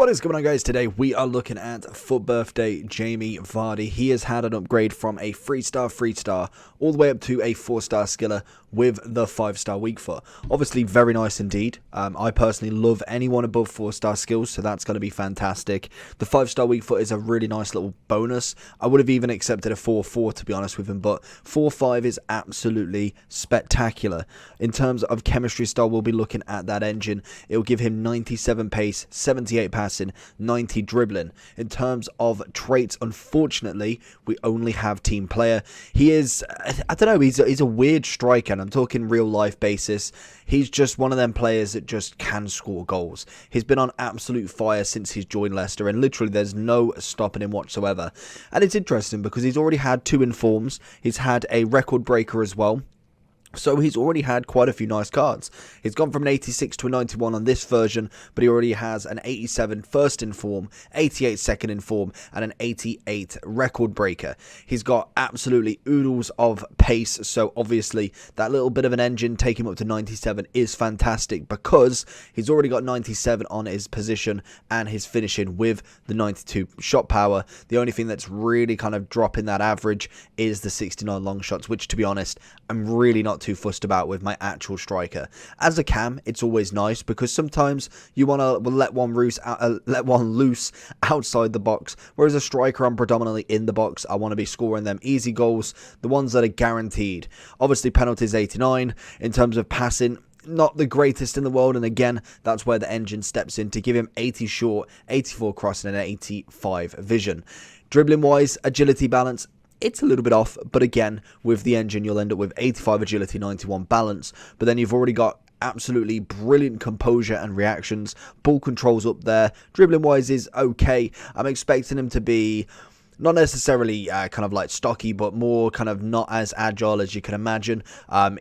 What is going on, guys? Today we are looking at FUT Birthday Jamie Vardy. He has had an upgrade from a 3-star all the way up to a 4-star skiller with the 5-star weak foot. Obviously very nice indeed. I personally love anyone above 4-star skills, so that's going to be fantastic. The 5-star weak foot is a really nice little bonus. I would have even accepted a 4-4 to be honest with him, but 4-5 is absolutely spectacular. In terms of chemistry style, we'll be looking at that engine. It will give him 97 pace, 78 passing, 90 dribbling. In terms of traits, unfortunately, we only have team player. He is, I don't know, he's a weird striker, and I'm talking real life basis. He's just one of them players that just can score goals. He's been on absolute fire since he's joined Leicester, and literally there's no stopping him whatsoever. And it's interesting because he's already had 2 informs. He's had a record breaker as well. So he's already had quite a few nice cards. He's gone from an 86 to a 91 on this version, but he already has an 87 first in form, 88 second in form, and an 88 record breaker. He's got absolutely oodles of pace, so obviously that little bit of an engine taking him up to 97 is fantastic because he's already got 97 on his position and his finishing with the 92 shot power. The only thing that's really kind of dropping that average is the 69 long shots, which to be honest, I'm really not too fussed about with my actual striker. As a cam, it's always nice because sometimes you want to let one loose outside the box, whereas a striker, I'm predominantly in the box. I want to be scoring them easy goals, the ones that are guaranteed. Obviously penalties 89. In terms of passing, not the greatest in the world, and again that's where the engine steps in to give him 80 short, 84 crossing, and 85 vision. Dribbling wise, agility balance, it's a little bit off, but again, with the engine, you'll end up with 85 agility, 91 balance. But then you've already got absolutely brilliant composure and reactions. Ball control's up there. Dribbling wise is okay. I'm expecting him to be not necessarily kind of like stocky, but more kind of not as agile as you can imagine.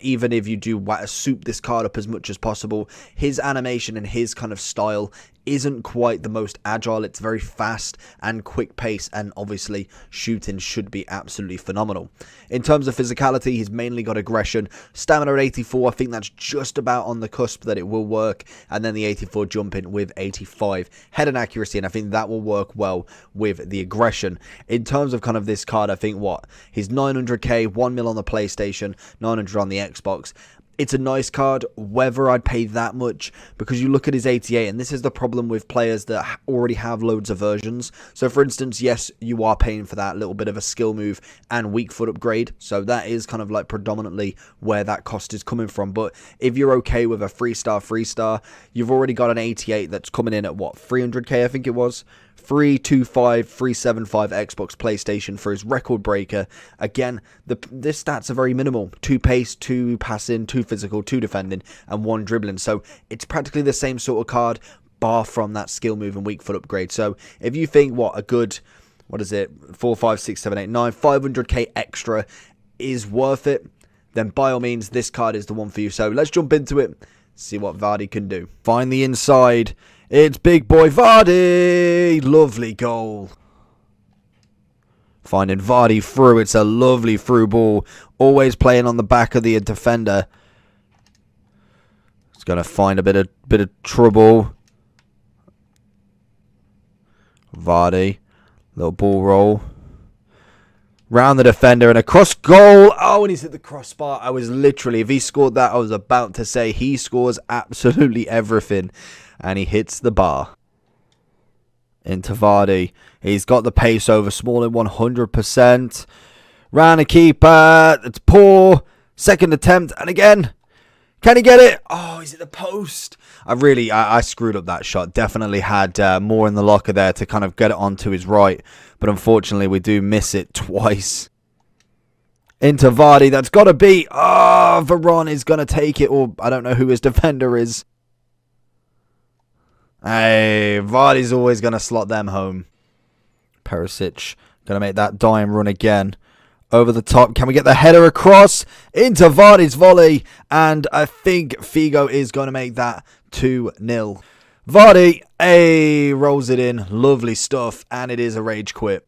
Even if you do soup this card up as much as possible, his animation and his kind of style isn't quite the most agile. It's very fast and quick pace, and obviously shooting should be absolutely phenomenal. In terms of physicality, he's mainly got aggression. Stamina at 84, I think that's just about on the cusp that it will work, and then the 84 jumping with 85 head and accuracy, and I think that will work well with the aggression. In terms of kind of this card, I think he's 900k, 1 mil on the PlayStation, 900 on the Xbox. It's a nice card. Whether I'd pay that much, because you look at his 88, and this is the problem with players that already have loads of versions. So for instance, yes, you are paying for that little bit of a skill move and weak foot upgrade, so that is kind of like predominantly where that cost is coming from. But if you're okay with a 3-star, you've already got an 88 that's coming in at 300k, I think it was 325, 375 Xbox, PlayStation for his record breaker. Again, this stats are very minimal: 2 pace, 2 passing, 2 physical, 2 defending, and 1 dribbling. So it's practically the same sort of card, bar from that skill move and weak foot upgrade. So if you think a good, 4, 5, 6, 7, 8, 9, 500k extra is worth it, then by all means this card is the one for you. So let's jump into it, see what Vardy can do. Find the inside. It's big boy Vardy. Lovely goal. Finding Vardy through. It's a lovely through ball. Always playing on the back of the defender. It's going to find a bit of trouble. Vardy. Little ball roll. Round the defender and across goal. Oh, and he's hit the crossbar. I was literally, if he scored that, I was about to say he scores absolutely everything. And he hits the bar. Into Vardy. He's got the pace over Smalling 100%. Round the keeper. It's poor. Second attempt. And again. Can he get it? Oh, he's at the post. I screwed up that shot. Definitely had more in the locker there to kind of get it onto his right. But unfortunately, we do miss it twice. Into Vardy. That's got to be. Oh, Varane is going to take it. Or I don't know who his defender is. Hey, Vardy's always going to slot them home. Perisic going to make that dying run again. Over the top. Can we get the header across? Into Vardy's volley. And I think Figo is going to make that 2-0. Vardy, hey, rolls it in. Lovely stuff. And it is a rage quit.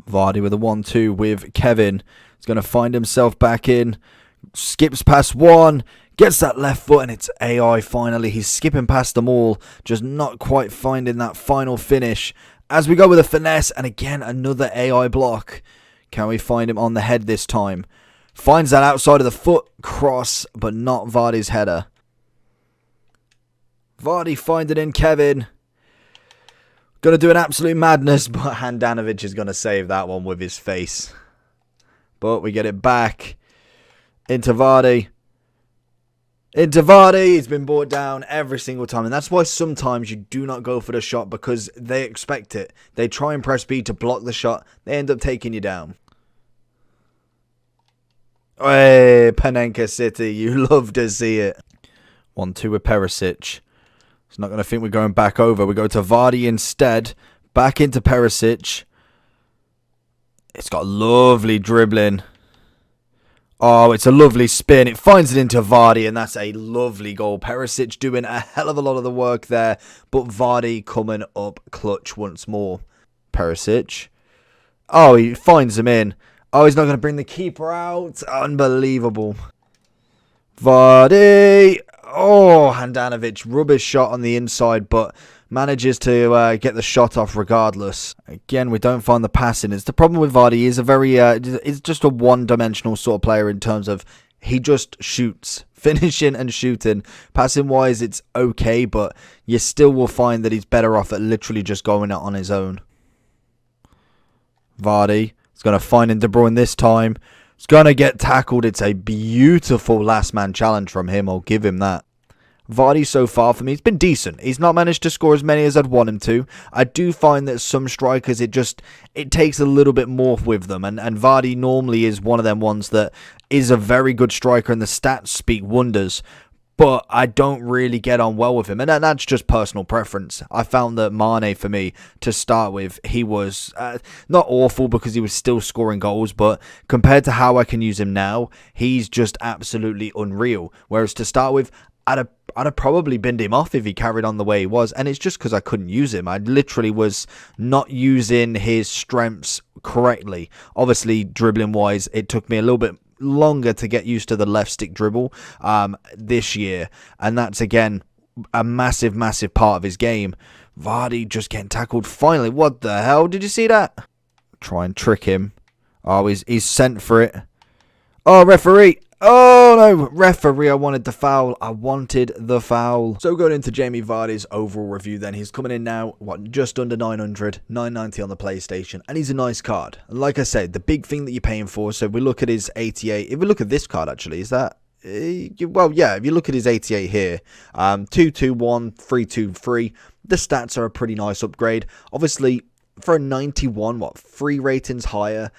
Vardy with a 1-2 with Kevin. He's going to find himself back in. Skips past one. Gets that left foot and it's AI finally. He's skipping past them all, just not quite finding that final finish. As we go with a finesse, and again, another AI block. Can we find him on the head this time? Finds that outside of the foot cross, but not Vardy's header. Vardy finds it in Kevin. Gonna do an absolute madness, but Handanovic is gonna save that one with his face. But we get it back into Vardy. Into Vardy, he's been brought down every single time. And that's why sometimes you do not go for the shot, because they expect it. They try and press B to block the shot. They end up taking you down. Hey, Panenka City, you love to see it. 1-2 with Perisic. He's not going to think we're going back over. We go to Vardy instead. Back into Perisic. It's got lovely dribbling. Oh, it's a lovely spin. It finds it into Vardy, and that's a lovely goal. Perisic doing a hell of a lot of the work there, but Vardy coming up clutch once more. Perisic. Oh, he finds him in. Oh, he's not going to bring the keeper out. Unbelievable. Vardy. Oh, Handanovic. Rubbish shot on the inside, but manages to get the shot off regardless. Again, we don't find the passing. It's the problem with Vardy. He's a very, it's just a one-dimensional sort of player in terms of he just shoots. Finishing and shooting. Passing-wise, it's okay, but you still will find that he's better off at literally just going out on his own. Vardy is going to find De Bruyne this time. He's going to get tackled. It's a beautiful last-man challenge from him. I'll give him that. Vardy so far for me, he's been decent. He's not managed to score as many as I'd want him to. I do find that some strikers, it takes a little bit more with them. And Vardy normally is one of them ones that is a very good striker and the stats speak wonders. But I don't really get on well with him. And that's just personal preference. I found that Mane, for me, to start with, he was not awful because he was still scoring goals. But compared to how I can use him now, he's just absolutely unreal. Whereas to start with, I'd have probably binned him off if he carried on the way he was. And it's just because I couldn't use him. I literally was not using his strengths correctly. Obviously, dribbling-wise, it took me a little bit longer to get used to the left stick dribble this year. And that's, again, a massive, massive part of his game. Vardy just getting tackled finally. What the hell? Did you see that? Try and trick him. Oh, he's sent for it. Oh, referee. Oh, no, referee, I wanted the foul. I wanted the foul. So going into Jamie Vardy's overall review then, he's coming in now, just under 900, 990 on the PlayStation, and he's a nice card. And like I said, the big thing that you're paying for, so if we look at his 88, if we look at this card actually, is that, well, yeah, if you look at his 88 here, 221, 323, the stats are a pretty nice upgrade. Obviously, for a 91, 3 ratings higher,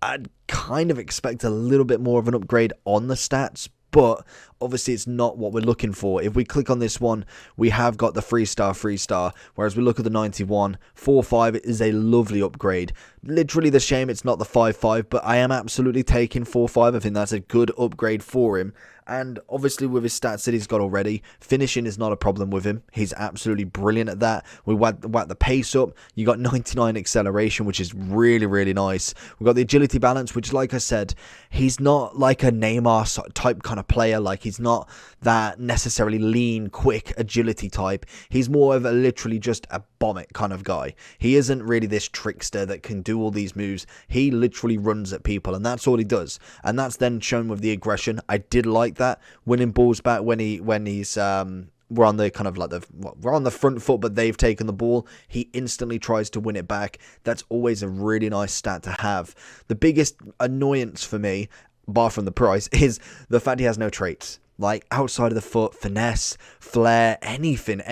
I'd kind of expect a little bit more of an upgrade on the stats, but obviously it's not what we're looking for. If we click on this one, we have got the 3-star, whereas we look at the 91, 4-5 is a lovely upgrade. Literally the shame it's not the 5-5, but I am absolutely taking 4-5. I think that's a good upgrade for him. And obviously with his stats that he's got already, finishing is not a problem with him. He's absolutely brilliant at that. We whack the pace up. You got 99 acceleration, which is really, really nice. We've got the agility balance, which, like I said, he's not like a Neymar type kind of player. Like, he's not that necessarily lean, quick agility type. He's more of a literally just a bomb it kind of guy. He isn't really this trickster that can do all these moves. He literally runs at people, and that's all he does. And that's then shown with the aggression. I did like that, winning balls back when he's we're on the kind of like we're on the front foot, but they've taken the ball. He instantly tries to win it back. That's always a really nice stat to have. The biggest annoyance for me, bar from the price, is the fact he has no traits. Like, outside of the foot, finesse, flair, anything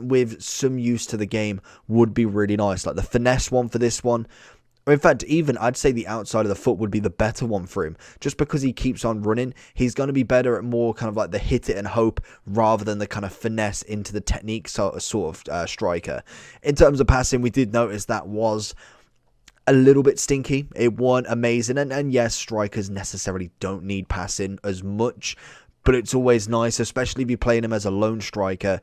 with some use to the game would be really nice. Like the finesse one for this one. In fact, even I'd say the outside of the foot would be the better one for him. Just because he keeps on running, he's going to be better at more kind of like the hit it and hope rather than the kind of finesse into the technique sort of striker. In terms of passing, we did notice that was a little bit stinky. It wasn't amazing. And yes, strikers necessarily don't need passing as much. But it's always nice, especially if you're playing him as a lone striker,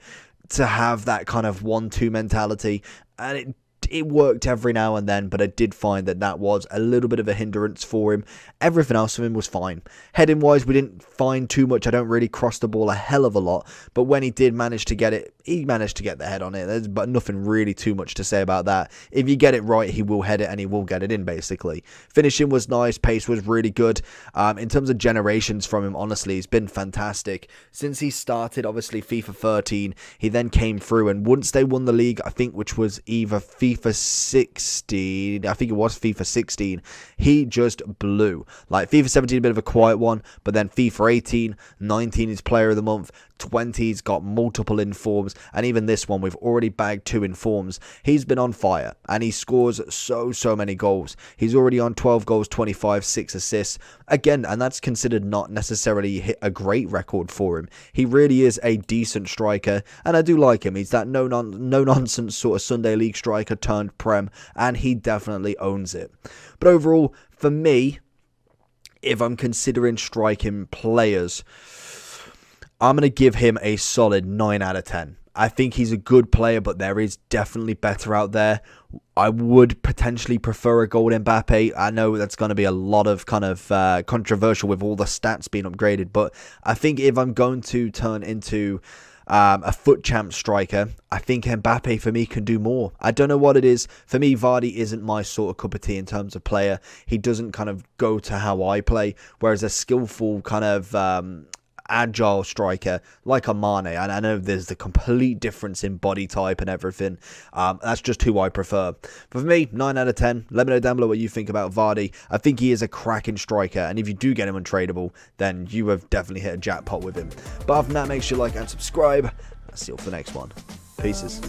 to have that kind of 1-2 mentality. And it worked every now and then, but I did find that that was a little bit of a hindrance for him. Everything else of him was fine. Heading wise, we didn't find too much. I don't really cross the ball a hell of a lot, but when he did manage to get it, he managed to get the head on it. But nothing really too much to say about that. If you get it right, he will head it and he will get it in, basically. Finishing was nice. Pace was really good. In terms of generations from him, honestly, he's been fantastic. Since he started, obviously, FIFA 13, he then came through, and once they won the league, I think, which was either FIFA 16, I think it was FIFA 16, he just blew. Like, FIFA 17, a bit of a quiet one, but then FIFA 18, 19 is player of the month, 20's got multiple informs, and even this one we've already bagged 2 informs. He's been on fire, and he scores so many goals. He's already on 12 goals, 25, 6 assists again, and that's considered not necessarily hit a great record for him. He really is a decent striker, and I do like him. He's that no nonsense sort of Sunday league striker turned prem, and he definitely owns it. But overall, for me, if I'm considering striking players, I'm going to give him a solid 9 out of 10. I think he's a good player, but there is definitely better out there. I would potentially prefer a gold Mbappe. I know that's going to be a lot of kind of controversial with all the stats being upgraded, but I think if I'm going to turn into a foot champ striker, I think Mbappe for me can do more. I don't know what it is. For me, Vardy isn't my sort of cup of tea in terms of player. He doesn't kind of go to how I play, whereas a skillful kind of agile striker like a Mane, and I know there's the complete difference in body type and everything. That's just who I prefer. But for me, 9 out of 10. Let me know down below what you think about Vardy. I think he is a cracking striker, and if you do get him untradeable, then you have definitely hit a jackpot with him. But other than that, make sure you like and subscribe. I'll see you all for the next one. Peace.